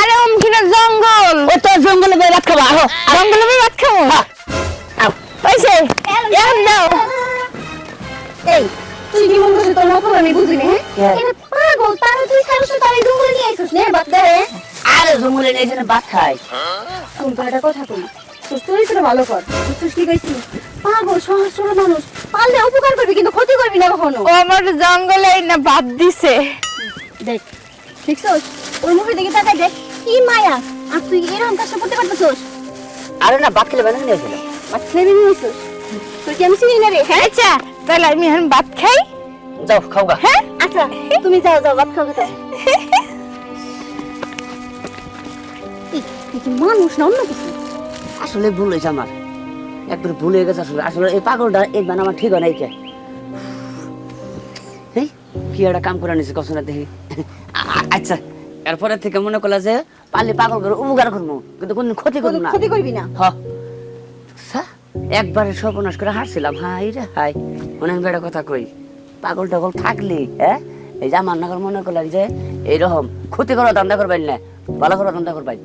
আরে ওমকিনা জঙ্গল। ও তো জঙ্গলে বের রাত খাবা আহো জঙ্গলে আমি ভাত খাবো। আও ওইসে এখন দাও। এই তুই কি মনে করছিস তোর মতো আমি বুঝিনি হ্যাঁ হ্যাঁ। এটা পাগল তাহলে তুই সারছ তার এই জঙ্গলে নিয়ে আইছিস নে বাদ দে আরে জঙ্গলে নেই যেন ভাত খাই কোন তো একটা কথা কই তোর চরিত্র ভালো কর তুই কি কইছিস পাগল সহজ সরল মানুষ পারলে উপকার করবি কিন্তু ক্ষতি করবি না কখনো ও আমার জঙ্গলে না ভাত দিছে। দেখ দেখছস ওই মুভি দেখে তাকাই দেখ কি মায়া আর তুই এরকম কাজ করতে পারতেছস আরে না ভাত খেলে বানানো নিয়েছিল বাট ছেড়ে নিয়েছিস তুই কি আমি চিনি না রে হ্যাঁ আচ্ছা তাহলে আমি এখন ভাত খাই। যাও খাও গা হ্যাঁ আচ্ছা তুমি যাও যাও ভাত খাও তো তুই কি মানুষ না অন্য কিছু আসলে ভুল হয়েছে আমার একবার ভুল হয়ে গেছে আসলে আসলে এই পাগলটা এই মানে আমার ঠিক হয় নাই কে এই কি একটা কাম করে নিছে কষ্ট না দেখি আচ্ছা এরপরে থেকে মনে করলা যে পারলে পাগল করে উপকার করবো কিন্তু কোনদিন ক্ষতি করবো না ক্ষতি করবি না হ সা একবারে সর্বনাশ করে হারছিলাম হাই রে হাই মনে হয় একটা কথা কই পাগল টাগল থাকলি হ্যাঁ এই যে আমার নাগর মনে করলাম যে এইরকম ক্ষতি করা ধান্দা করবেন না ভালো করা ধান্দা করবেন